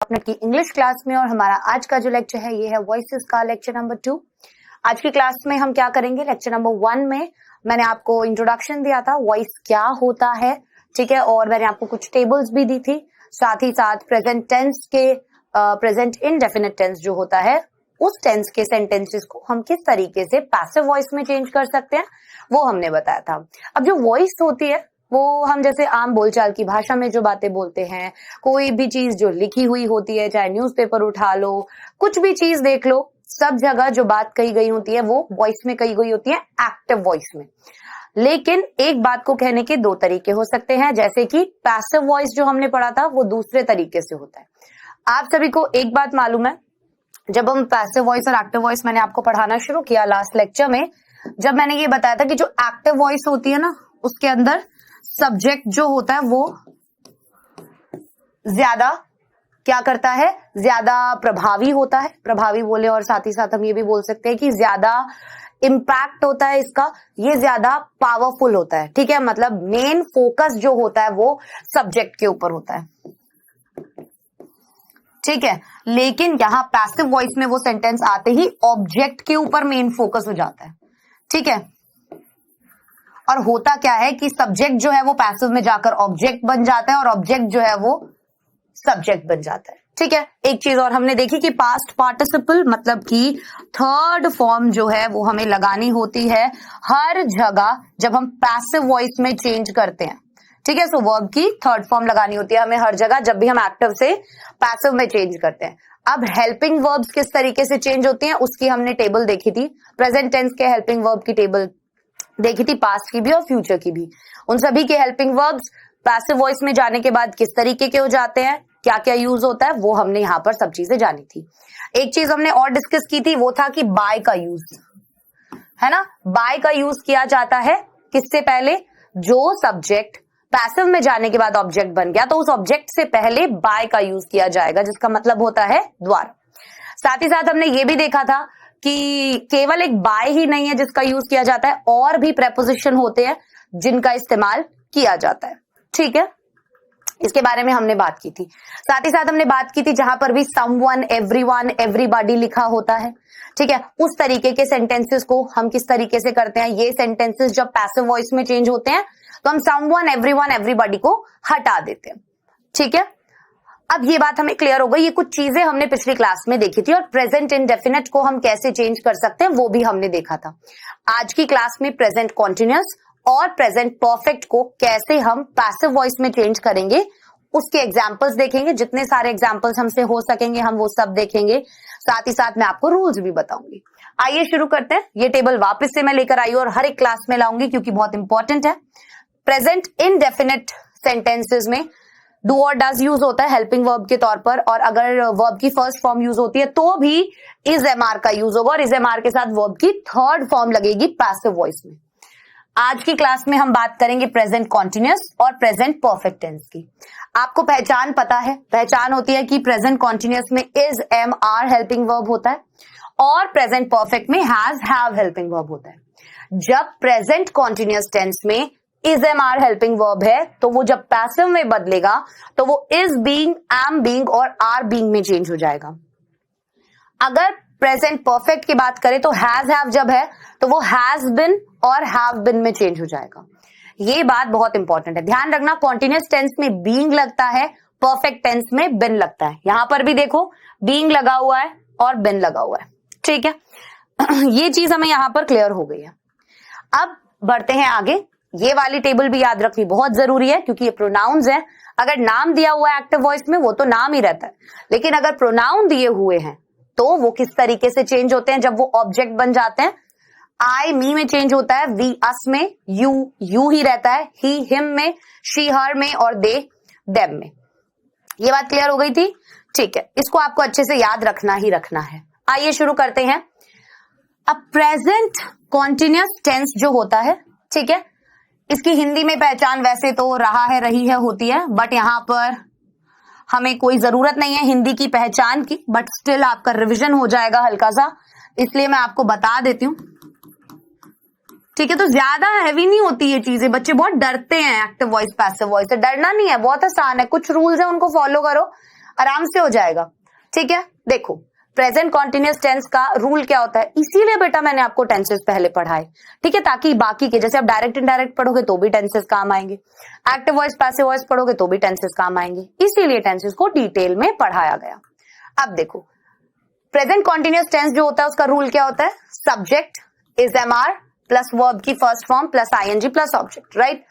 अपने की English class में। और हमारा आज का जो लेक्चर है ये है वॉइसेस का लेक्चर नंबर 2। आज की क्लास में हम क्या करेंगे, लेक्चर नंबर 1 में मैंने आपको इंट्रोडक्शन दिया था वॉइस क्या होता है, ठीक है, और मैंने आपको कुछ टेबल्स भी दी थी। साथ ही साथ प्रेजेंट टेंस के प्रेजेंट इंडेफिनिट टेंस जो होता है उस टेंस के सेंटेंसेस को हम किस तरीके से पैसिव वॉइस में चेंज कर सकते हैं वो हमने बताया था। अब जो वॉइस होती है वो हम जैसे आम बोलचाल की भाषा में जो बातें बोलते हैं, कोई भी चीज जो लिखी हुई होती है, चाहे न्यूज़पेपर उठा लो, कुछ भी चीज देख लो, सब जगह जो बात कही गई होती है वो वॉइस में कही गई होती है, एक्टिव वॉइस में। लेकिन एक बात को कहने के दो तरीके हो सकते हैं, जैसे कि पैसिव वॉइस जो हमने पढ़ा था वो दूसरे तरीके से होता है। आप सभी को एक बात मालूम है, जब हम पैसिव वॉइस और एक्टिव वॉइस मैंने आपको पढ़ाना शुरू किया लास्ट लेक्चर में, जब मैंने ये बताया था कि जो एक्टिव वॉइस होती है ना उसके अंदर सब्जेक्ट जो होता है वो ज्यादा क्या करता है, ज्यादा प्रभावी होता है। प्रभावी बोले और साथ ही साथ हम ये भी बोल सकते हैं कि ज्यादा इम्पैक्ट होता है इसका, ये ज्यादा पावरफुल होता है, ठीक है। मतलब मेन फोकस जो होता है वो सब्जेक्ट के ऊपर होता है, ठीक है। लेकिन यहां पैसिव वॉइस में वो सेंटेंस आते ही ऑब्जेक्ट के ऊपर मेन फोकस हो जाता है, ठीक है। और होता क्या है कि सब्जेक्ट जो है वो पैसिव में जाकर ऑब्जेक्ट बन जाता है और ऑब्जेक्ट जो है वो सब्जेक्ट बन जाता है, ठीक है। एक चीज और हमने देखी कि पास्ट पार्टिसिपल मतलब कि थर्ड फॉर्म जो है वो हमें लगानी होती है हर जगह जब हम पैसिव वॉइस में चेंज करते हैं, ठीक है। सो वर्ब की थर्ड फॉर्म लगानी होती है हमें हर जगह जब भी हम एक्टिव से पैसिव में चेंज करते हैं। अब हेल्पिंग वर्ब्स किस तरीके से चेंज होती हैं उसकी हमने टेबल देखी थी, प्रेजेंट टेंस के हेल्पिंग वर्ब की टेबल देखी थी, पास्ट की भी और फ्यूचर की भी। उन सभी के हेल्पिंग वर्ब्स पैसिव वॉइस में जाने के बाद किस तरीके के हो जाते हैं, क्या क्या यूज होता है, वो हमने यहाँ पर सब चीजें जानी थी। एक चीज हमने और डिस्कस की थी, वो था कि बाय का यूज, है ना। बाय का यूज किया जाता है किससे पहले, जो सब्जेक्ट पैसिव में जाने के बाद ऑब्जेक्ट बन गया तो उस ऑब्जेक्ट से पहले बाय का यूज किया जाएगा, जिसका मतलब होता है द्वारा। साथ ही साथ हमने ये भी देखा था कि केवल एक बाय ही नहीं है जिसका यूज किया जाता है, और भी प्रेपोजिशन होते हैं जिनका इस्तेमाल किया जाता है, ठीक है। इसके बारे में हमने बात की थी। साथ ही साथ हमने बात की थी जहां पर भी समवन, एवरीवन, एवरीबॉडी लिखा होता है, ठीक है, उस तरीके के सेंटेंसेस को हम किस तरीके से करते हैं। ये सेंटेंसेस जब पैसिव वॉइस में चेंज होते हैं तो हम समवन, एवरीवन, एवरीबॉडी को हटा देते हैं, ठीक है। अब ये बात हमें क्लियर हो गई, ये कुछ चीजें हमने पिछली क्लास में देखी थी। और प्रेजेंट इंडेफिनिट को हम कैसे चेंज कर सकते हैं वो भी हमने देखा था। आज की क्लास में प्रेजेंट कॉन्टिन्यूअस और प्रेजेंट परफेक्ट को कैसे हम पैसिव वॉइस में चेंज करेंगे उसके एग्जाम्पल्स देखेंगे। जितने सारे एग्जाम्पल्स हमसे हो सकेंगे हम वो सब देखेंगे। साथ ही साथ मैं आपको रूल्स भी बताऊंगी। आइए शुरू करते हैं। ये टेबल वापस से मैं लेकर आई और हर एक क्लास में लाऊंगी क्योंकि बहुत इंपॉर्टेंट है। प्रेजेंट इनडेफिनिट सेंटेंसेस में डू और डज यूज होता है हेल्पिंग वर्ब के तौर पर, और अगर वर्ब की फर्स्ट फॉर्म यूज होती है तो भी इज एम आर का यूज होगा, और इज एम आर के साथ वर्ब की थर्ड फॉर्म लगेगी पैसिव वॉइस में। आज की क्लास में हम बात करेंगे प्रेजेंट कॉन्टिन्यूअस और प्रेजेंट परफेक्ट टेंस की। आपको पहचान पता है, पहचान होती है कि प्रेजेंट कॉन्टिन्यूअस में is am are helping verb होता है और प्रेजेंट परफेक्ट में हैज हैव हेल्पिंग वर्ब होता है। जब प्रेजेंट कॉन्टिन्यूअस टेंस में is am are helping verb है तो वो जब पैसिव में बदलेगा तो वो इज बीइंग, एम बीइंग और आर बीइंग में चेंज हो जाएगा। अगर प्रेजेंट परफेक्ट की बात करें तो हैज हैव जब है तो वो हैज बिन और हैव बिन में चेंज हो जाएगा। ये बात बहुत इंपॉर्टेंट है, ध्यान रखना। कॉन्टिन्यूअस टेंस में बीइंग लगता है, परफेक्ट टेंस में बिन लगता है। यहां पर भी देखो बीइंग लगा हुआ है और बिन लगा हुआ है, ठीक है। ये चीज हमें यहां पर क्लियर हो गई है। अब बढ़ते हैं आगे। ये वाली टेबल भी याद रखनी बहुत जरूरी है क्योंकि ये प्रोनाउंस है। अगर नाम दिया हुआ है एक्टिव वॉइस में वो तो नाम ही रहता है, लेकिन अगर प्रोनाउन दिए हुए हैं तो वो किस तरीके से चेंज होते हैं जब वो ऑब्जेक्ट बन जाते हैं। आई मी में चेंज होता है, वी अस में, यू ही रहता है, ही हिम में, शी हर में और दे देम में। ये बात क्लियर हो गई थी, ठीक है। इसको आपको अच्छे से याद रखना ही रखना है। आइए शुरू करते हैं। अब प्रेजेंट कॉन्टिन्यूअस टेंस जो होता है, ठीक है, इसकी हिंदी में पहचान वैसे तो रहा है, रही है, होती है, बट यहां पर हमें कोई जरूरत नहीं है हिंदी की पहचान की, बट स्टिल आपका रिवीजन हो जाएगा हल्का सा, इसलिए मैं आपको बता देती हूँ, ठीक है। तो ज्यादा हैवी नहीं होती ये चीजें, बच्चे बहुत डरते हैं एक्टिव वॉइस पैसिव वॉइस से। डरना नहीं है, बहुत आसान है, कुछ रूल्स है उनको फॉलो करो, आराम से हो जाएगा। ठीक है, देखो प्रेजेंट कॉन्टिन्यूअस टेंस का रूल क्या होता है, इसीलिए बेटा मैंने आपको टेंसेस पहले पढ़ाए। ठीक है, ताकि बाकी के जैसे आप डायरेक्ट इनडायरेक्ट पढ़ोगे तो भी टेंसेस काम आएंगे, एक्टिव वॉइस पैसिव वॉइस पढ़ोगे तो भी टेंसेस काम आएंगे, इसीलिए टेंसेस को डिटेल में पढ़ाया गया। अब देखो प्रेजेंट कॉन्टिन्यूअस टेंस जो होता है उसका रूल क्या होता है, subject is am are plus verb की first form plus ING plus object, right.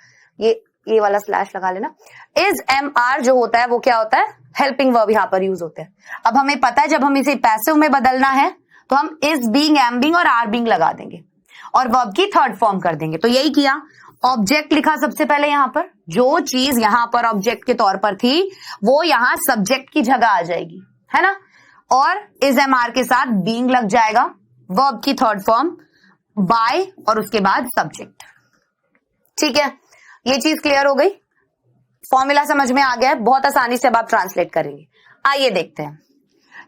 ये वाला स्लैश लगा लेना। इज एम आर जो होता है वो क्या होता है, हेल्पिंग वर्ब यहां पर यूज होते हैं। अब हमें पता है जब हम इसे पैसिव में बदलना है तो हम इज बीइंग, एम बीइंग और आर बीइंग लगा देंगे और वर्ब की थर्ड फॉर्म कर देंगे। तो यही किया, ऑब्जेक्ट लिखा सबसे पहले यहां पर, जो चीज यहां पर ऑब्जेक्ट के तौर पर थी वो यहां सब्जेक्ट की जगह आ जाएगी, है ना। और इज एम आर के साथ बीइंग लग जाएगा, वर्ब की थर्ड फॉर्म बाय और उसके बाद सब्जेक्ट। ठीक है, ये चीज क्लियर हो गई, फॉर्मूला समझ में आ गया है, बहुत आसानी से अब आप ट्रांसलेट करेंगे। आइए देखते हैं,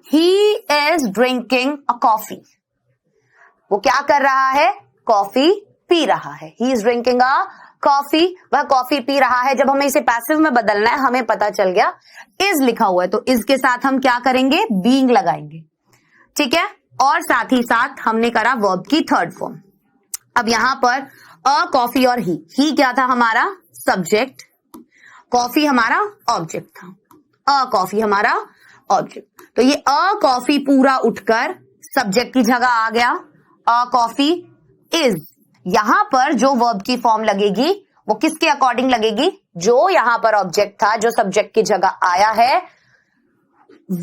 he is drinking a coffee, वो क्या कर रहा है, कॉफी पी रहा है। He is drinking a coffee, वह कॉफी पी रहा है। जब हमें इसे पैसिव में बदलना है हमें पता चल गया इज लिखा हुआ है तो इज के साथ हम क्या करेंगे, बीइंग लगाएंगे। ठीक है, और साथ ही साथ हमने करा वर्ब की थर्ड फॉर्म। अब यहां पर अ कॉफी और ही क्या था हमारा सब्जेक्ट, कॉफी हमारा ऑब्जेक्ट था, अ कॉफी हमारा ऑब्जेक्ट। तो ये अ कॉफी पूरा उठकर सब्जेक्ट की जगह आ गया, अ कॉफी इज। यहां पर जो वर्ब की फॉर्म लगेगी वो किसके अकॉर्डिंग लगेगी, जो यहां पर ऑब्जेक्ट था जो सब्जेक्ट की जगह आया है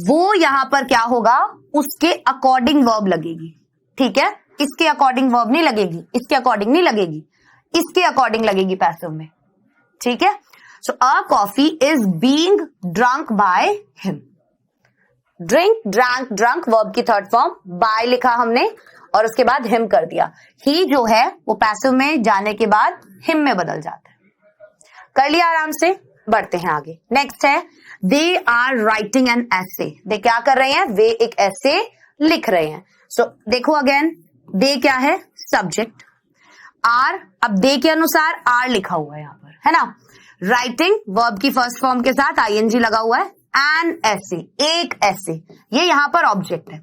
वो यहां पर क्या होगा, उसके अकॉर्डिंग वर्ब लगेगी। ठीक है, इसके अकॉर्डिंग वर्ब नहीं लगेगी, इसके अकॉर्डिंग नहीं लगेगी, इसके अकॉर्डिंग लगेगी पैसिव में। ठीक है, so a coffee is being drunk by him. Drink, drank, drunk verb की थर्ड फॉर्म, बाय लिखा हमने और उसके बाद हिम कर दिया। ही जो है वो पैसिव में जाने के बाद हिम में बदल जाता है। कर लिया आराम से, बढ़ते हैं आगे। नेक्स्ट है they are writing an essay, they क्या कर रहे हैं, वे एक एसे लिख रहे हैं। सो देखो अगेन, दे क्या है, सब्जेक्ट, आर, अब दे के अनुसार आर लिखा हुआ है यहां पर, है ना। राइटिंग वर्ब की फर्स्ट फॉर्म के साथ आईएनजी लगा हुआ है, एन एसे, एक एसे, ये यहां पर ऑब्जेक्ट है।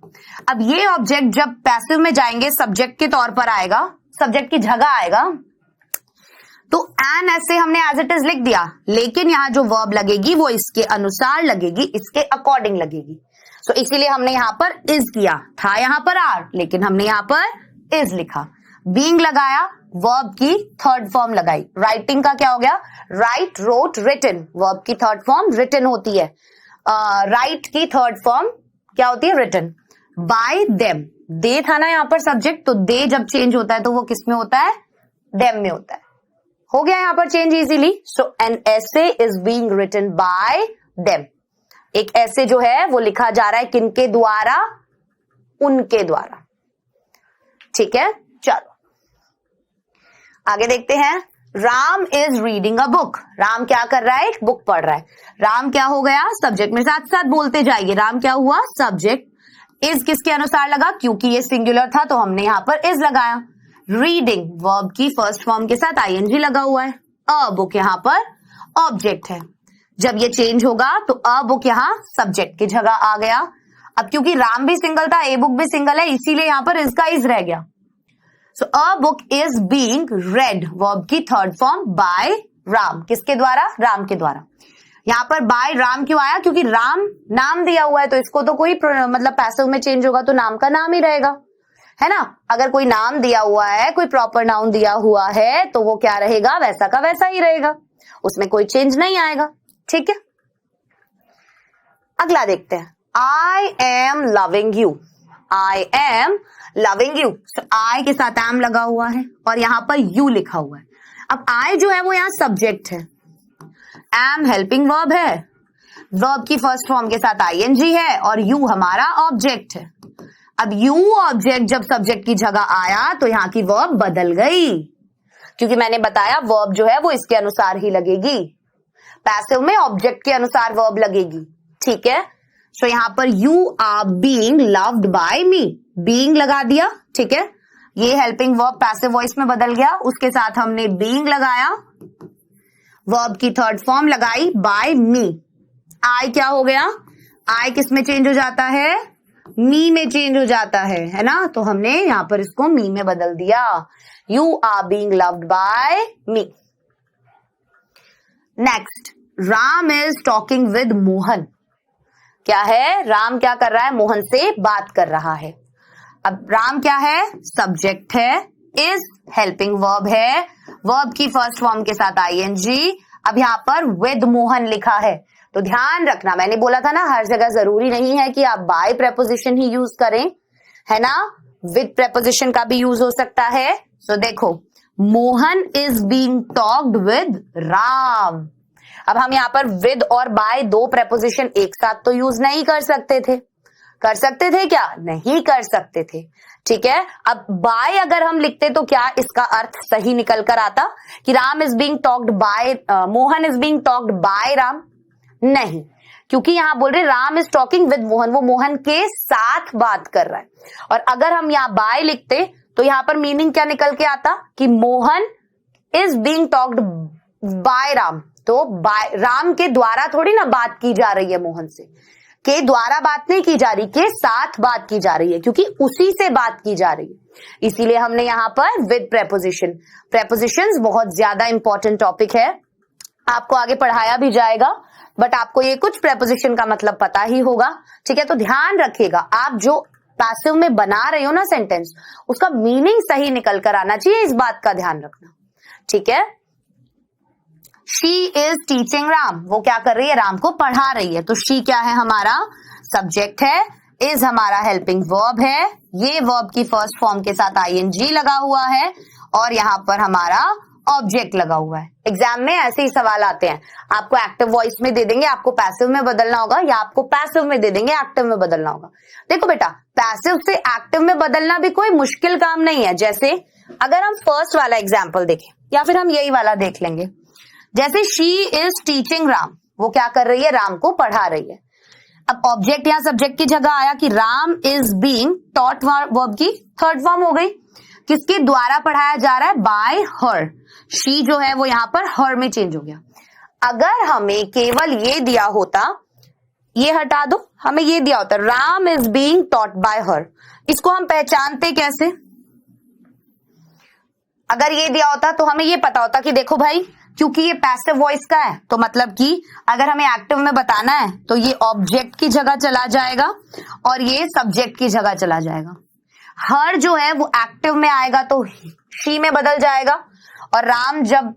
अब ये ऑब्जेक्ट जब पैसिव में जाएंगे सब्जेक्ट के तौर पर आएगा, सब्जेक्ट की जगह आएगा, तो एन एसे हमने एज इट इज लिख दिया, लेकिन यहां जो वर्ब लगेगी वो इसके अनुसार लगेगी, इसके अकॉर्डिंग लगेगी। सो इसीलिए हमने यहां पर इज किया, था यहां पर आर लेकिन हमने यहां पर इज लिखा, बीइंग लगाया, वर्ब की थर्ड फॉर्म लगाई। राइटिंग का क्या हो गया, राइट, रोट, रिटन, वर्ब की थर्ड फॉर्म रिटन होती है, राइट की थर्ड फॉर्म क्या होती है, रिटन। बाय देम, दे था ना यहाँ पर सब्जेक्ट, तो दे जब चेंज होता है तो वो किस में होता है, देम में होता है। हो गया यहाँ पर change easily. So an essay is being written by them, एक ऐसे जो है वो लिखा जा रहा है किनके द्वारा, उनके द्वारा। ठीक है, चलो आगे देखते हैं। Ram is reading a book, Ram क्या कर रहा है, एक बुक पढ़ रहा है। राम क्या हो गया, सब्जेक्ट में साथ साथ बोलते जाइए, राम क्या हुआ, सब्जेक्ट। इज किसके अनुसार लगा, क्योंकि ये सिंगुलर था तो हमने यहां पर इज लगाया। रीडिंग वर्ब की फर्स्ट फॉर्म के साथ आईएनजी लगा हुआ है, अ बुक यहां पर ऑब्जेक्ट है। जब ये चेंज होगा तो अ बुक यहां सब्जेक्ट की जगह आ गया। अब क्योंकि राम भी सिंगल था, ए बुक भी सिंगल है, इसीलिए यहां पर इसका इज रह गया। So a book is being read, verb की थर्ड फॉर्म बाय राम, किसके द्वारा, राम के द्वारा। यहां पर बाय राम क्यों आया, क्योंकि राम नाम दिया हुआ है तो इसको तो कोई मतलब पैसिव में चेंज होगा तो नाम का नाम ही रहेगा, है ना। अगर कोई नाम दिया हुआ है, कोई प्रॉपर नाउन दिया हुआ है तो वो क्या रहेगा, वैसा का वैसा ही रहेगा, उसमें कोई चेंज नहीं आएगा। ठीक है, अगला देखते हैं। I am loving you, I am loving you, I के साथ एम लगा हुआ है और यहां पर यू लिखा हुआ है। अब आई जो है वो यहां सब्जेक्ट है, एम हेल्पिंग वर्ब है, वर्ब की फर्स्ट फॉर्म के साथ आईएनजी है और यू हमारा ऑब्जेक्ट है। अब यू ऑब्जेक्ट जब सब्जेक्ट की जगह आया तो यहां की वर्ब बदल गई, क्योंकि मैंने बताया वर्ब जो है वो इसके अनुसार ही लगेगी, पैसिव में ऑब्जेक्ट के अनुसार वर्ब लगेगी। ठीक है, सो यहां पर you are being loved by me, being लगा दिया। ठीक है, ये हेल्पिंग वर्ब पैसिव वॉइस में बदल गया, उसके साथ हमने बीइंग लगाया, वर्ब की थर्ड फॉर्म लगाई बाय मी, आई क्या हो गया, आई किस में चेंज हो जाता है, मी में चेंज हो जाता है ना। तो हमने यहां पर इसको मी में बदल दिया, you are being loved by me. Next, Ram is talking with Mohan. क्या है, राम क्या कर रहा है, मोहन से बात कर रहा है। अब राम क्या है, सब्जेक्ट है, इज हेल्पिंग वर्ब है, वर्ब की फर्स्ट फॉर्म के साथ आईएनजी। अब यहां पर विद मोहन लिखा है, तो ध्यान रखना, मैंने बोला था ना हर जगह जरूरी नहीं है कि आप बाय प्रेपोजिशन ही यूज करें, है ना, विद प्रेपोजिशन का भी यूज हो सकता है। सो देखो, Mohan is being talked with Ram. अब हम यहाँ पर विद और बाय दो प्रेपोजिशन एक साथ तो यूज नहीं कर सकते थे, कर सकते थे क्या, नहीं कर सकते थे, ठीक है। अब बाय अगर हम लिखते तो क्या इसका अर्थ सही निकल कर आता कि Ram is being talked by, Mohan is being talked by Ram, नहीं, क्योंकि यहां बोल रहे Ram is talking with Mohan, वो मोहन के साथ बात कर रहा है। और अगर हम यहां बाय लिखते तो यहां पर मीनिंग क्या निकल के आता कि Mohan is being talked by Ram, तो बाय राम के द्वारा थोड़ी ना बात की जा रही है, मोहन से के द्वारा बात नहीं की जा रही, के साथ बात की जा रही है, क्योंकि उसी से बात की जा रही है, इसीलिए हमने यहां पर विद प्रेपोजिशन। प्रेपोजिशंस बहुत ज्यादा इंपॉर्टेंट टॉपिक है, आपको आगे पढ़ाया भी जाएगा, बट आपको ये कुछ प्रेपोजिशन का मतलब पता ही होगा, ठीक है। तो ध्यान रखिएगा, आप जो पैसिव में बना रहे हो ना सेंटेंस, उसका मीनिंग सही निकल कर आना चाहिए, इस बात का ध्यान रखना, ठीक है। शी इज टीचिंग राम, वो क्या कर रही है, राम को पढ़ा रही है। तो शी क्या है, हमारा सब्जेक्ट है, इज हमारा हेल्पिंग वर्ब है, ये वर्ब की फर्स्ट फॉर्म के साथ आईएनजी लगा हुआ है, और यहां पर हमारा ऑब्जेक्ट लगा हुआ है। एग्जाम में ऐसे ही सवाल आते हैं, आपको एक्टिव वॉइस में दे देंगे, आपको पैसिव में बदलना होगा, या आपको पैसिव में दे देंगे, एक्टिव में बदलना होगा। देखो बेटा, पैसिव से एक्टिव में बदलना भी कोई मुश्किल काम नहीं है। जैसे अगर हम फर्स्ट वाला एग्जाम्पल देखें, या फिर हम यही वाला देख लेंगे, जैसे शी इज टीचिंग राम, वो क्या कर रही है, राम को पढ़ा रही है। अब ऑब्जेक्ट या सब्जेक्ट की जगह आया कि Ram is being taught, verb की थर्ड फॉर्म हो गई, किसके द्वारा पढ़ाया जा रहा है, बाय हर। शी जो है वो यहां पर हर में चेंज हो गया। अगर हमें केवल ये दिया होता, ये हटा दो, हमें ये दिया होता Ram is being taught by हर, इसको हम पहचानते कैसे, अगर ये दिया होता तो हमें ये पता होता कि देखो भाई, क्योंकि ये पैसिव वॉइस का है, तो मतलब कि अगर हमें एक्टिव में बताना है तो ये ऑब्जेक्ट की जगह चला जाएगा और ये सब्जेक्ट की जगह चला जाएगा। हर जो है वो एक्टिव में आएगा तो शी में बदल जाएगा, और राम जब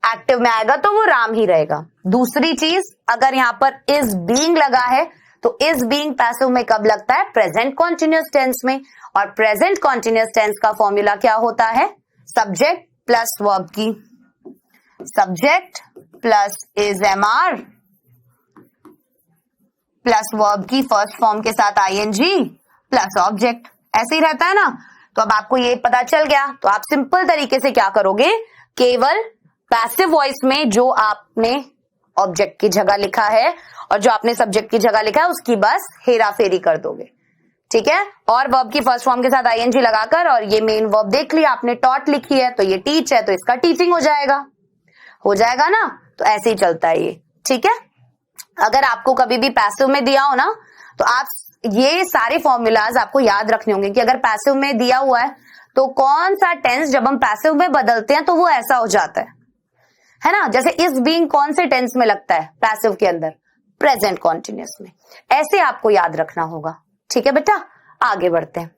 एक्टिव में आएगा तो वो राम ही रहेगा। दूसरी चीज, अगर यहाँ पर इज बीइंग लगा है तो इज बीइंग पैसिव में कब लगता है, प्रेजेंट कॉन्टिन्यूअस टेंस में, और प्रेजेंट कॉन्टिन्यूअस टेंस का फॉर्मूला क्या होता है, सब्जेक्ट प्लस वर्ब की, subject plus is am are plus verb की फर्स्ट फॉर्म के साथ आईएनजी प्लस ऑब्जेक्ट, ऐसे ही रहता है ना। तो अब आपको ये पता चल गया, तो आप सिंपल तरीके से क्या करोगे, केवल पैसिव वॉइस में जो आपने ऑब्जेक्ट की जगह लिखा है और जो आपने सब्जेक्ट की जगह लिखा है उसकी बस हेरा फेरी कर दोगे, ठीक है। और वर्ब की फर्स्ट फॉर्म के साथ आईएनजी लगाकर, और ये मेन वर्ब देख लिया आपने, टॉट लिखी है तो ये टीच है, तो इसका टीचिंग हो जाएगा ना। तो ऐसे ही चलता है ये, ठीक है। अगर आपको कभी भी पैसिव में दिया हो ना, तो आप ये सारे फॉर्मूलाज आपको याद रखने होंगे कि अगर पैसिव में दिया हुआ है तो कौन सा टेंस जब हम पैसिव में बदलते हैं तो वो ऐसा हो जाता है ना। जैसे इज बीइंग कौन से टेंस में लगता है पैसिव के अंदर, प्रेजेंट कॉन्टिन्यूअस में, ऐसे आपको याद रखना होगा, ठीक है बेटा। आगे बढ़ते हैं,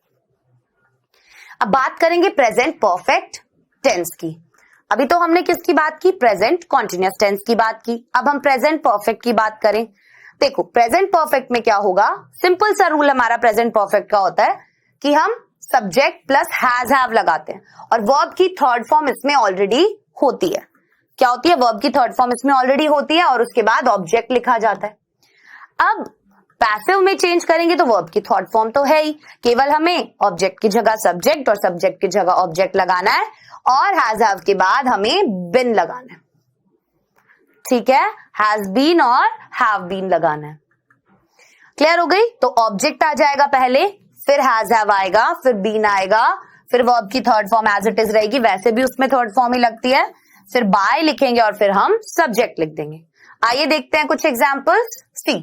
अब बात करेंगे प्रेजेंट परफेक्ट टेंस की। अभी तो हमने किसकी बात की, प्रेजेंट कॉन्टिन्यूअस टेंस की बात की, अब हम प्रेजेंट परफेक्ट की बात करें। देखो प्रेजेंट परफेक्ट में क्या होगा, सिंपल सा रूल हमारा प्रेजेंट परफेक्ट का होता है कि हम सब्जेक्ट प्लस हैज हैव लगाते हैं, और वर्ब की थर्ड फॉर्म इसमें ऑलरेडी होती है। क्या होती है, वर्ब की थर्ड फॉर्म इसमें ऑलरेडी होती है, और उसके बाद ऑब्जेक्ट लिखा जाता है। अब पैसिव में चेंज करेंगे तो वर्ब की थर्ड फॉर्म तो है ही, केवल हमें ऑब्जेक्ट की जगह सब्जेक्ट और सब्जेक्ट की जगह ऑब्जेक्ट लगाना है, और हैज हैव के बाद हमें बिन लगाना है, ठीक है। हैज बीन और हैव बीन लगाना है, क्लियर हो गई। तो ऑब्जेक्ट आ जाएगा पहले, फिर हैज हैव आएगा, फिर बीन आएगा, फिर वर्ब की third form as it is रहेगी, वैसे भी उसमें थर्ड फॉर्म ही लगती है, फिर बाय लिखेंगे और फिर हम सब्जेक्ट लिख देंगे। आइए देखते हैं कुछ एग्जांपल्स। सी,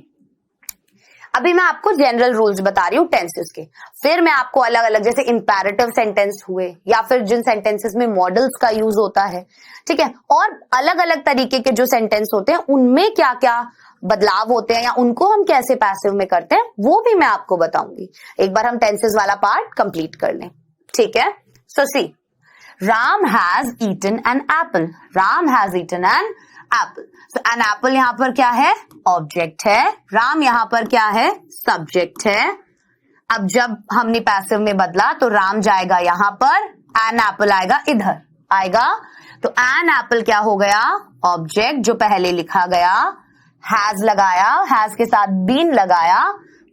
अभी मैं आपको जनरल रूल्स बता रही हूँ टेंसेस के, फिर मैं आपको अलग अलग जैसे इंपैरेटिव सेंटेंस हुए या फिर जिन सेंटेंसेस में मॉडल्स का यूज होता है, ठीक है, और अलग अलग तरीके के जो सेंटेंस होते हैं उनमें क्या क्या बदलाव होते हैं या उनको हम कैसे पैसिव में करते हैं वो भी मैं आपको बताऊंगी। एक बार हम टेंसेस वाला पार्ट कंप्लीट कर लें, ठीक है। So see, Ram has eaten an apple, Ram has eaten an apple. So an apple यहां पर क्या है, ऑब्जेक्ट है, राम यहां पर क्या है, सब्जेक्ट है। अब जब हमने पैसिव में बदला तो राम जाएगा यहां पर, एन एप्पल आएगा इधर आएगा, तो एन एप्पल क्या हो गया, ऑब्जेक्ट जो पहले लिखा गया, हैज लगाया, हैज के साथ बीन लगाया,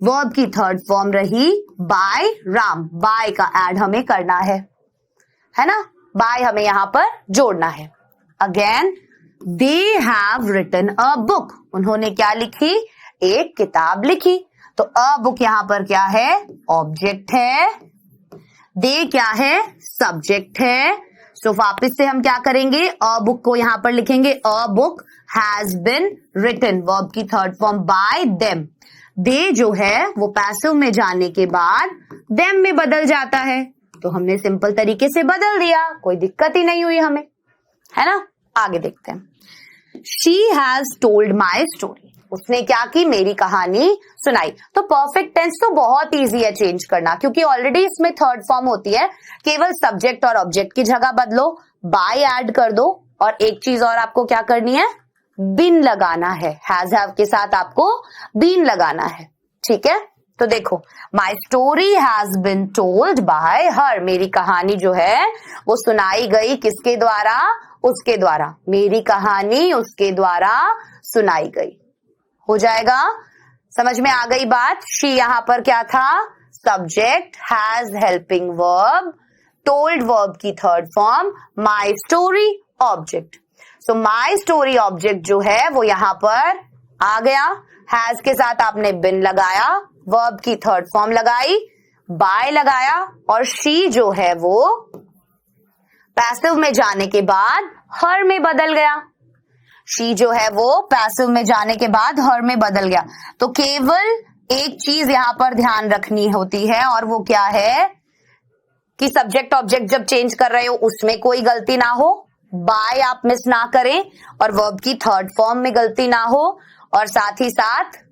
वर्ब की थर्ड फॉर्म रही बाय राम, बाय का ऐड हमें करना है ना, बाय हमें यहां पर जोड़ना है। Again, they have written a book, उन्होंने क्या लिखी, एक किताब लिखी, तो अ बुक यहां पर क्या है, ऑब्जेक्ट है, दे क्या है, सब्जेक्ट है। सो वापस से हम क्या करेंगे, अ बुक को यहां पर लिखेंगे, a book has been written, verb की third form by them, they जो है वो पैसिव में जाने के बाद देम में बदल जाता है, तो हमने सिंपल तरीके से बदल दिया, कोई दिक्कत ही नहीं हुई हमें, है ना। आगे देखते हैं, she has told my story, उसने क्या की, मेरी कहानी सुनाई। तो परफेक्ट टेंस तो बहुत इजी है चेंज करना, क्योंकि ऑलरेडी इसमें थर्ड फॉर्म होती है, केवल सब्जेक्ट और ऑब्जेक्ट की जगह बदलो, बाय ऐड कर दो, और एक चीज और आपको क्या करनी है, बिन लगाना है, हैज हैव के साथ आपको बिन लगाना है, ठीक है। तो देखो, my story has been told by हर, मेरी कहानी जो है वो सुनाई गई किसके द्वारा, उसके द्वारा, मेरी कहानी उसके द्वारा सुनाई गई। हो जाएगा, समझ में आ गई बात। शी यहां पर क्या था, subject, has helping verb, told verb की third form, my story object. So my story object जो है वो यहां पर आ गया, हैज के साथ आपने बिन लगाया, वर्ब की थर्ड फॉर्म लगाई, बाय लगाया, और शी जो है वो पैसिव में जाने के बाद हर में बदल गया, शी जो है वो पैसिव में जाने के बाद हर में बदल गया। तो केवल एक चीज यहां पर ध्यान रखनी होती है, और वो क्या है कि सब्जेक्ट ऑब्जेक्ट जब चेंज कर रहे हो उसमें कोई गलती ना हो, बाय आप मिस ना करें, और वर्ब की थर्ड फॉर्म में गलती ना हो, और साथ ही साथ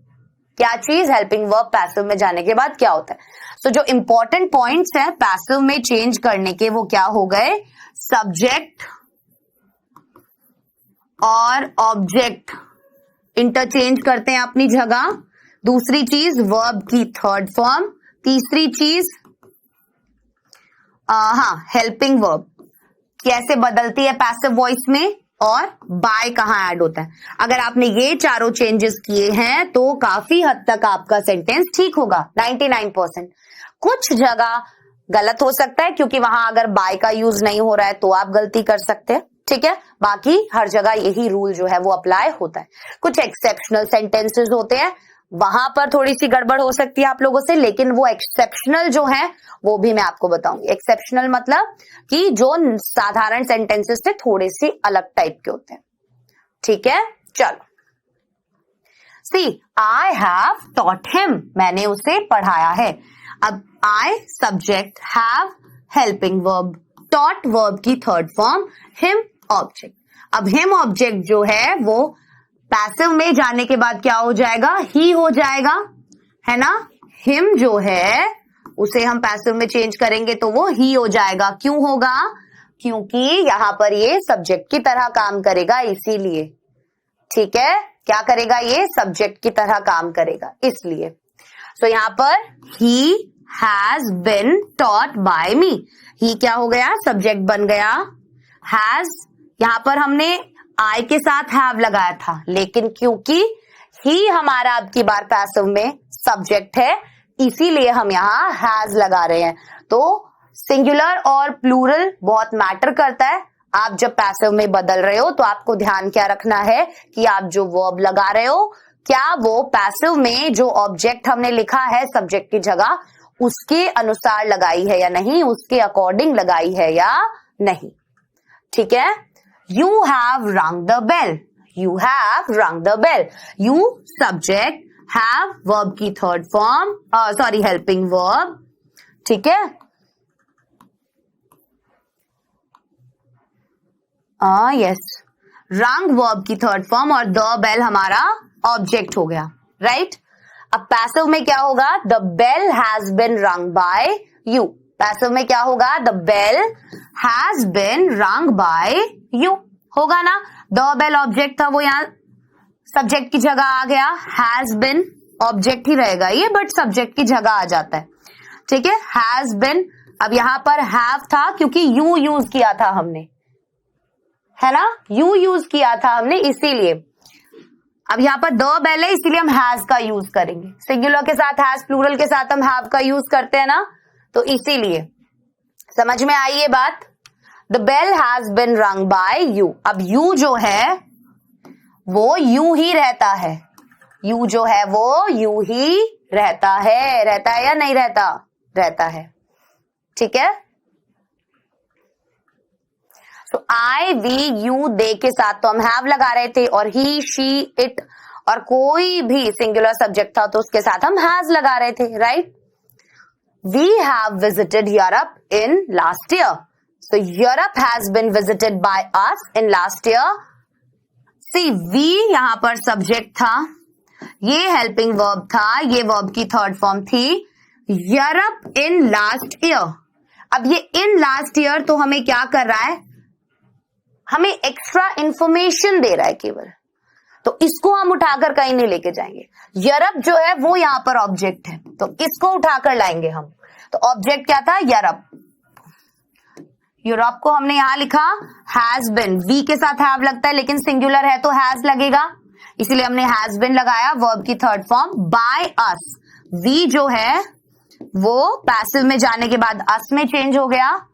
क्या चीज, हेल्पिंग वर्ब पैसिव में जाने के बाद क्या होता है। सो जो इंपॉर्टेंट पॉइंट्स हैं पैसिव में चेंज करने के, वो क्या हो गए, सब्जेक्ट और ऑब्जेक्ट इंटरचेंज करते हैं अपनी जगह, दूसरी चीज वर्ब की थर्ड फॉर्म, तीसरी चीज हेल्पिंग वर्ब कैसे बदलती है पैसिव वॉइस में, और बाय कहां ऐड होता है। अगर आपने ये चारों चेंजेस किए हैं तो काफी हद तक आपका सेंटेंस ठीक होगा, 99%। कुछ जगह गलत हो सकता है, क्योंकि वहां अगर बाय का यूज नहीं हो रहा है तो आप गलती कर सकते हैं, ठीक है। बाकी हर जगह यही रूल जो है वो अप्लाई होता है। कुछ एक्सेप्शनल सेंटेंसेस होते हैं, वहां पर थोड़ी सी गड़बड़ हो सकती है आप लोगों से, लेकिन वो एक्सेप्शनल जो है वो भी मैं आपको बताऊंगी। एक्सेप्शनल मतलब कि जो साधारण सेंटेंसेस से थोड़े से अलग टाइप के होते हैं, ठीक है। चलो, सी, आई हैव टॉट हिम, मैंने उसे पढ़ाया है। अब I subject, have helping verb, taught verb की थर्ड फॉर्म, हिम ऑब्जेक्ट। अब हिम ऑब्जेक्ट जो है वो पैसिव में जाने के बाद क्या हो जाएगा, ही हो जाएगा, है ना। हिम जो है उसे हम पैसिव में चेंज करेंगे तो वो ही हो जाएगा। क्यों होगा, क्योंकि यहां पर ये सब्जेक्ट की तरह काम करेगा, इसीलिए, ठीक है। क्या करेगा, ये सब्जेक्ट की तरह काम करेगा, इसलिए। सो यहां पर he has been taught by me, he क्या हो गया, सब्जेक्ट बन गया, हैज यहां पर हमने आई के साथ हैव लगाया था, लेकिन क्योंकि ही हमारा अब की बार पैसिव में सब्जेक्ट है, इसीलिए हम यहाँ हैज लगा रहे हैं। तो सिंगुलर और प्लूरल बहुत मैटर करता है। आप जब पैसिव में बदल रहे हो तो आपको ध्यान क्या रखना है कि आप जो वर्ब लगा रहे हो, क्या वो पैसिव में जो ऑब्जेक्ट हमने लिखा है सब्जेक्ट की जगह, उसके अनुसार लगाई है या नहीं, उसके अकॉर्डिंग लगाई है या नहीं, ठीक है। You have rung the bell. You have rung the bell. You subject, have verb की third form, sorry helping verb, ठीक है। यस, रंग वर्ब की थर्ड फॉर्म और द बेल हमारा ऑब्जेक्ट हो गया, राइट। अब पैसिव में क्या होगा, द बेल हैज बिन रंग बाय यू। पैसिव में क्या होगा, द बेल हैज बिन रंग बाय यू होगा ना। द बेल ऑब्जेक्ट था, वो यहां सब्जेक्ट की जगह आ गया, हैज बिन ऑब्जेक्ट ही रहेगा ये, बट सब्जेक्ट की जगह आ जाता है, ठीक है। हैज बिन, अब यहां पर हैव था क्योंकि यू यूज किया था हमने, है ना, यू यूज किया था हमने, इसीलिए। अब यहां पर द बेल है, इसीलिए हम हैज का यूज करेंगे। सिंगुलर के साथ हैज, प्लूरल के साथ हम हैव का यूज करते हैं ना, तो इसीलिए। समझ में आई ये बात। द बेल हैज बिन रंग बाय यू। अब यू जो है वो यू ही रहता है, यू जो है वो यू ही रहता है या नहीं रहता, रहता है, ठीक है। तो आई, वी, यू, दे के साथ तो हम हैव लगा रहे थे, और ही, शी, इट और कोई भी सिंगुलर सब्जेक्ट था तो उसके साथ हम हैज लगा रहे थे, right. We have visited Europe in last year, so Europe has been visited by us in last year. See, we यहां पर सब्जेक्ट था, ये हेल्पिंग वर्ब था, ये वर्ब की थर्ड फॉर्म थी, यूरोप इन लास्ट ईयर। अब ये इन लास्ट ईयर तो हमें क्या कर रहा है, हमें एक्स्ट्रा इंफॉर्मेशन दे रहा है केवल, तो इसको हम उठाकर कहीं नहीं लेके जाएंगे। यूरोप जो है वो यहां पर ऑब्जेक्ट है, तो इसको उठाकर लाएंगे हम। तो ऑब्जेक्ट क्या था, यूरोप। यूरोप को हमने यहां लिखा हैज बिन, वी के साथ हैव लगता है लेकिन सिंगुलर है तो हैज लगेगा, इसीलिए हमने हैज बिन लगाया, वर्ब की third form, by us. We जो है वो पैसिव में जाने के बाद अस में चेंज हो गया।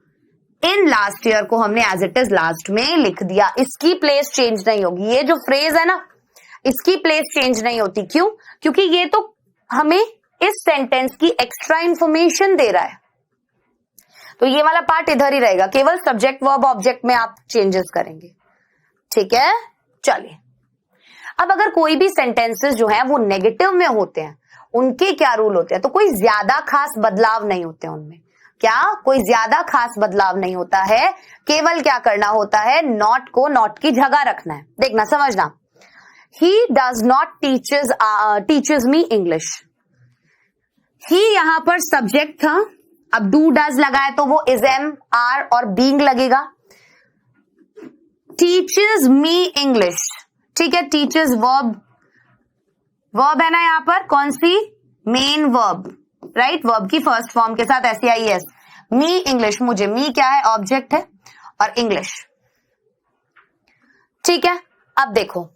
इन लास्ट ईयर को हमने एज इट इज लास्ट में लिख दिया, इसकी प्लेस चेंज नहीं होगी। ये जो फ्रेज है ना, इसकी प्लेस चेंज नहीं होती, क्यों, क्योंकि ये तो हमें इस सेंटेंस की एक्स्ट्रा इंफॉर्मेशन दे रहा है, तो ये वाला पार्ट इधर ही रहेगा, केवल सब्जेक्ट वर्ब ऑब्जेक्ट में आप चेंजेस करेंगे, ठीक है। चलिए, अब अगर कोई भी सेंटेंसेस जो है वो नेगेटिव में होते हैं, उनके क्या रूल होते हैं, तो कोई ज्यादा खास बदलाव नहीं होते हैं उनमें। क्या, कोई ज्यादा खास बदलाव नहीं होता है, केवल क्या करना होता है, नॉट को नॉट की जगह रखना है। देखना, समझना, he does not teaches me English. He यहां पर सब्जेक्ट था, अब डू डज लगाए तो वो इज, एम, आर और बीइंग लगेगा। टीचेस मी इंग्लिश, ठीक है, टीचेस वर्ब है ना, यहां पर कौन सी, मेन वर्ब, राइट, वर्ब की फर्स्ट फॉर्म के साथ SEIS। मी इंग्लिश, मुझे, मी क्या है, ऑब्जेक्ट है, और इंग्लिश, ठीक है। अब देखो,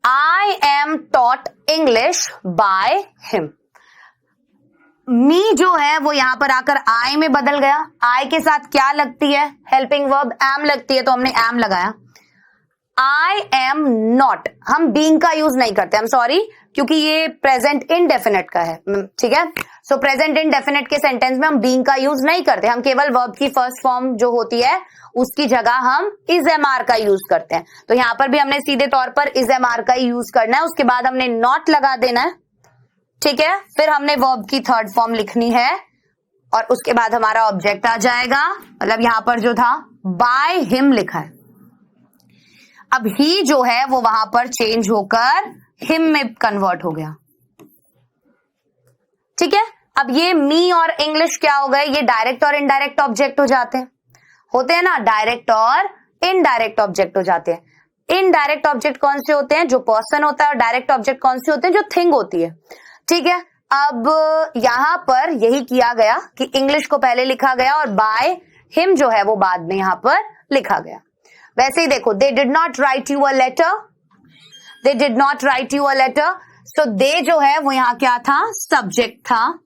I am taught English by him. Me जो है वो यहां पर आकर आई में बदल गया, आई के साथ क्या लगती है, हेल्पिंग वर्ब एम लगती है, तो हमने एम लगाया। आई एम नॉट, हम बीइंग का यूज नहीं करते, हम सॉरी, क्योंकि ये प्रेजेंट इनडेफिनेट का है, ठीक है। सो प्रेजेंट इनडेफिनेट के सेंटेंस में हम बीइंग का यूज नहीं करते, हम केवल वर्ब की फर्स्ट फॉर्म जो होती है उसकी जगह हम इज एम आर का यूज करते हैं। तो यहां पर भी हमने सीधे तौर पर इज एम आर का यूज करना है, उसके बाद हमने नॉट लगा देना है, ठीक है। फिर हमने वर्ब की थर्ड फॉर्म लिखनी है, और उसके बाद हमारा ऑब्जेक्ट आ जाएगा, मतलब यहां पर जो था बाय हिम लिखा है, अब ही जो है वो वहां पर चेंज होकर हिम में कन्वर्ट हो गया, ठीक है। अब ये मी और इंग्लिश क्या हो गए, ये डायरेक्ट और इनडायरेक्ट ऑब्जेक्ट हो जाते हैं, होते हैं ना, डायरेक्ट और इनडायरेक्ट ऑब्जेक्ट हो जाते हैं। इनडायरेक्ट ऑब्जेक्ट कौन से होते हैं, जो पर्सन होता है, और डायरेक्ट ऑब्जेक्ट कौन से होते हैं, जो थिंग होती है, ठीक है। अब यहां पर यही किया गया कि इंग्लिश को पहले लिखा गया और बाय हिम जो है वो बाद में यहां पर लिखा गया। वैसे ही देखो, they did not write you a letter, they did not write you a letter, so they जो है वो यहां क्या था, सब्जेक्ट था,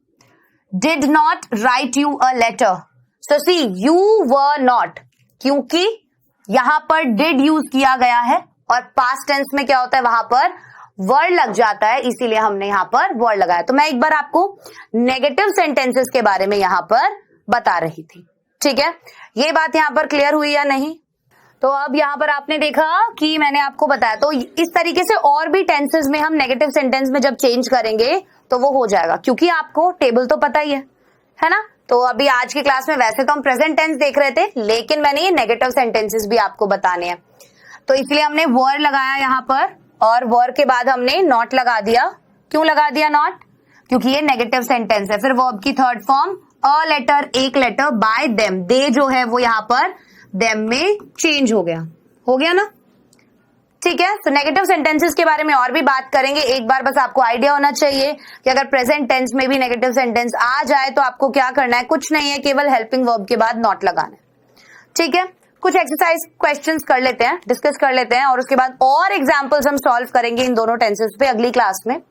did not write you a letter, so see you were not, क्योंकि यहां पर डिड यूज किया गया है और पास्ट टेंस में क्या होता है, वहां पर वर्ड लग जाता है, इसीलिए हमने यहां पर वर्ड लगाया। तो मैं एक बार आपको नेगेटिव सेंटेंसेस के बारे में यहां पर बता रही थी, ठीक है। ये बात यहां पर क्लियर हुई या नहीं। तो अब यहाँ पर आपने देखा कि मैंने आपको बताया, तो इस तरीके से और भी टेंसेस में हम नेगेटिव सेंटेंस में जब चेंज करेंगे तो वो हो जाएगा, क्योंकि आपको टेबल तो पता ही है ना। तो अभी आज की क्लास में वैसे तो हम प्रेजेंट टेंस देख रहे थे, लेकिन मैंने ये नेगेटिव सेंटेंसेस भी आपको बताने हैं, तो इसलिए हमने वर लगाया यहाँ पर, और वर के बाद हमने नॉट लगा दिया। क्यों लगा दिया नॉट? क्योंकि ये नेगेटिव सेंटेंस है। फिर वर्ब की थर्ड फॉर्म अ लेटर, एक लेटर, बाय देम, दे जो है वो यहाँ पर देम में चेंज हो गया ना, ठीक है। तो नेगेटिव सेंटेंसेस के बारे में और भी बात करेंगे। एक बार बस आपको आइडिया होना चाहिए कि अगर प्रेजेंट टेंस में भी नेगेटिव सेंटेंस आ जाए तो आपको क्या करना है, कुछ नहीं है, केवल हेल्पिंग वर्ब के बाद नॉट लगाना है, ठीक है। कुछ एक्सरसाइज क्वेश्चंस कर लेते हैं, डिस्कस कर लेते हैं, और उसके बाद और एग्जांपल्स हम सॉल्व करेंगे इन दोनों टेंसेस पे अगली क्लास में।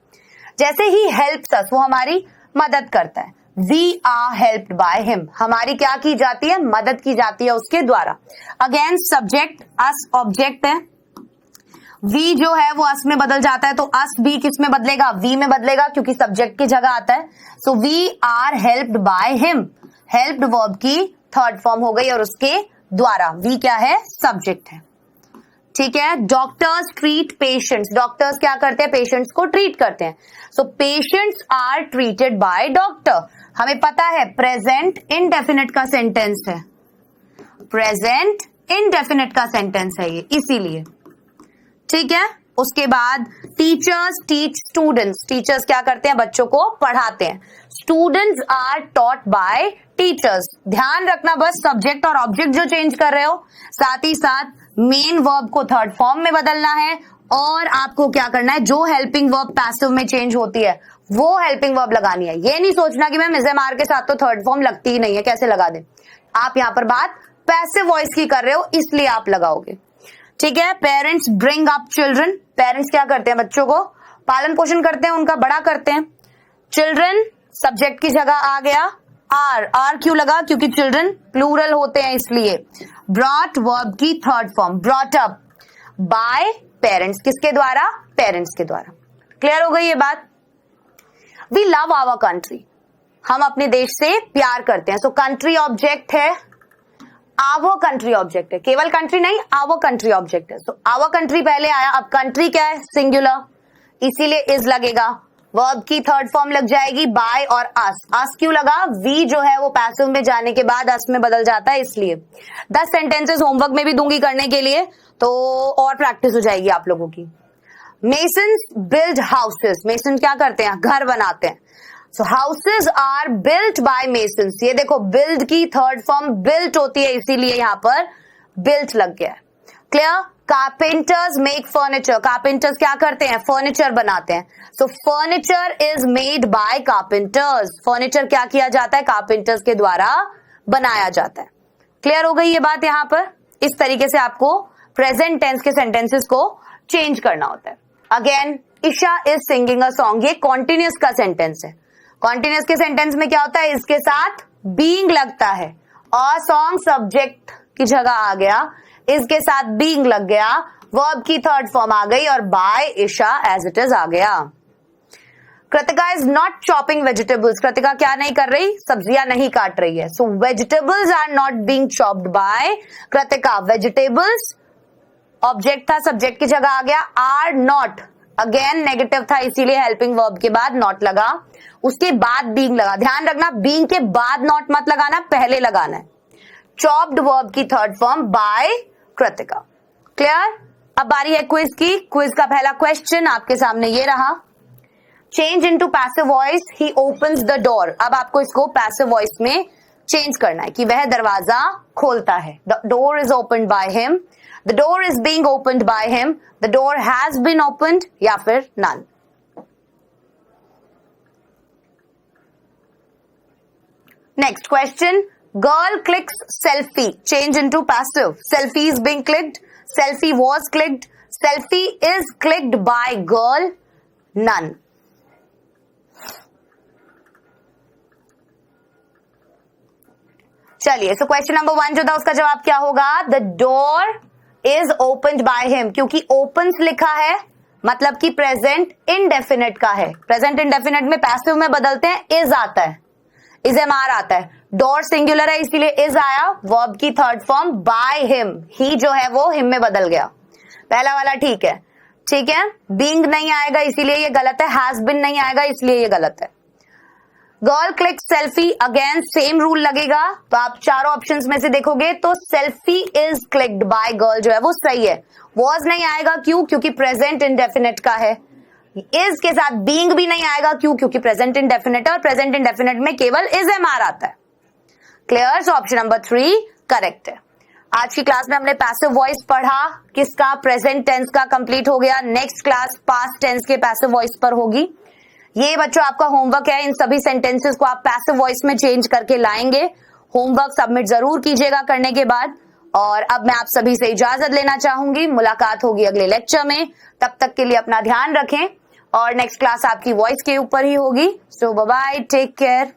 जैसे ही हेल्प्स अस, वो हमारी मदद करता है। We are helped by him, हमारी क्या की जाती है, मदद की जाती है उसके द्वारा। अगेन सब्जेक्ट, अस ऑब्जेक्ट है, वी जो है वो अस में बदल जाता है, तो अस भी किस में बदलेगा, वी में बदलेगा, क्योंकि सब्जेक्ट की जगह आता है। So we are helped by him, helped verb की थर्ड फॉर्म हो गई और उसके द्वारा, वी क्या है, सब्जेक्ट है, ठीक है। डॉक्टर्स ट्रीट पेशेंट्स, डॉक्टर्स क्या करते हैं, पेशेंट्स को ट्रीट करते हैं। So patients are treated by doctor, हमें पता है प्रेजेंट इनडेफिनिट का सेंटेंस है, प्रेजेंट इनडेफिनिट का सेंटेंस है ये, इसीलिए, ठीक है। उसके बाद टीचर्स टीच स्टूडेंट्स, टीचर्स क्या करते हैं, बच्चों को पढ़ाते हैं। Students are taught by teachers, ध्यान रखना बस सब्जेक्ट और ऑब्जेक्ट जो चेंज कर रहे हो, साथ ही साथ मेन वर्ब को थर्ड फॉर्म में बदलना है, और आपको क्या करना है, जो हेल्पिंग वर्ब पैसिव में चेंज होती है वो हेल्पिंग वर्ब लगानी है। ये नहीं सोचना कि मैम इज़ेमार के साथ तो थर्ड फॉर्म लगती ही नहीं है, कैसे लगा दें। आप यहाँ पर बात पैसिव वॉइस की कर रहे हो, इसलिए आप लगाओगे, ठीक है। Parents bring up children, parents क्या करते हैं, बच्चों को पालन पोषण करते हैं, उनका बड़ा करते हैं। चिल्ड्रन सब्जेक्ट की जगह आ गया, आर क्यों लगा, क्योंकि चिल्ड्रन प्लूरल होते हैं इसलिए। ब्रॉट वर्ब की third form, brought up by parents, किसके द्वारा, पेरेंट्स के द्वारा। क्लियर हो गई ये बात। वी लव आवर कंट्री, हम अपने देश से प्यार करते हैं। सो कंट्री ऑब्जेक्ट है, आवर कंट्री ऑब्जेक्ट है, केवल कंट्री नहीं, आवर कंट्री ऑब्जेक्ट है। सो आवर कंट्री पहले आया, अब कंट्री क्या है, सिंगुलर, इसीलिए इज लगेगा। वर्ब की थर्ड फॉर्म लग जाएगी बाय और अस क्यों लगा, वी जो है वो पैसिव में जाने के बाद अस में बदल जाता है, इसलिए। 10 सेंटेंसेस होमवर्क में भी दूंगी करने के लिए, तो और प्रैक्टिस हो जाएगी आप लोगों की। मेसन्स बिल्ड हाउसेस, मेसन क्या करते हैं, घर बनाते हैं। So houses are built by masons, ये देखो बिल्ड की थर्ड फॉर्म बिल्ट होती है, इसीलिए यहाँ पर बिल्ट लग गया है। Clear. Carpenters make furniture, carpenters क्या करते हैं, फर्नीचर बनाते हैं। So furniture is made by carpenters, furniture क्या किया जाता है, कारपेंटर्स के द्वारा बनाया जाता है। क्लियर हो गई ये बात। यहाँ पर इस तरीके से आपको प्रेजेंट टेंस के सेंटेंसेस को चेंज करना होता है। Again Isha is singing a song, ये कॉन्टिन्यूस का सेंटेंस है। कॉन्टिन्यूस के सेंटेंस में क्या होता है, इसके साथ बीइंग लगता है, और सॉन्ग सब्जेक्ट की जगह आ गया, इसके साथ बीइंग लग गया, वर्ब की थर्ड फॉर्म आ गई, और by Isha as it is आ गया। Kritika is not chopping vegetables, Kritika क्या नहीं कर रही, सब्जियां नहीं काट रही है। So vegetables are not being chopped by Kritika, vegetables object था, सब्जेक्ट की जगह आ गया, आर नॉट अगेन नेगेटिव था, इसीलिए हेल्पिंग वर्ब के बाद नॉट लगा, उसके बाद बीइंग लगा। ध्यान रखना बीइंग के बाद नॉट मत लगाना, पहले लगाना है। चॉप्ड वर्ब की third form bye Kritika. Clear. अब बारी है क्विज की। क्विज का पहला क्वेश्चन आपके सामने ये रहा, change into passive voice, he opens the door. अब आपको इसको पैसिव वॉइस में चेंज करना है कि वह दरवाजा खोलता है। The door is opened by him, the door is being opened by him, the door has been opened, या फिर none. Next question, girl clicks selfie, change into passive, selfie is being clicked, selfie was clicked, selfie is clicked by girl, none. चलिए, so question number 1 जो था उसका जवाब क्या होगा, the door is opened by him, क्योंकि opens लिखा है मतलब कि प्रेजेंट इनडेफिनिट का है। प्रेजेंट इनडेफिनिट में पैसिव में बदलते हैं, इज आता है, इज एम आर आता है। डोर सिंगुलर है इसीलिए इज आया, वर्ब की थर्ड फॉर्म बाय हिम, ही जो है वो हिम में बदल गया, पहला वाला ठीक है, ठीक है। बीइंग नहीं आएगा इसीलिए ये गलत है, हैज बीन नहीं आएगा इसलिए ये गलत है। Girl click selfie, again same rule लगेगा, तो आप चारों ऑप्शंस में से देखोगे तो selfie is clicked by girl जो है वो सही है। वॉज नहीं आएगा, क्यों? क्योंकि प्रेजेंट इंडेफिनिट का है। इज के साथ बीइंग भी नहीं आएगा, क्यों? क्योंकि प्रेजेंट इंडेफिनिट है और प्रेजेंट इंडेफिनिट में केवल इज एम आर आता है। Clear? So option number 3 correct है। आज की क्लास में हमने पैसिव वॉइस पढ़ा, किसका? प्रेजेंट टेंस का कंप्लीट हो गया। नेक्स्ट क्लास पास्ट टेंस के पैसिव वॉइस पर होगी। ये बच्चों आपका होमवर्क है, इन सभी सेंटेंसेस को आप पैसिव वॉइस में चेंज करके लाएंगे। होमवर्क सबमिट जरूर कीजिएगा करने के बाद। और अब मैं आप सभी से इजाजत लेना चाहूंगी, मुलाकात होगी अगले लेक्चर में। तब तक के लिए अपना ध्यान रखें और नेक्स्ट क्लास आपकी वॉइस के ऊपर ही होगी। सो बाय बाय, टेक केयर।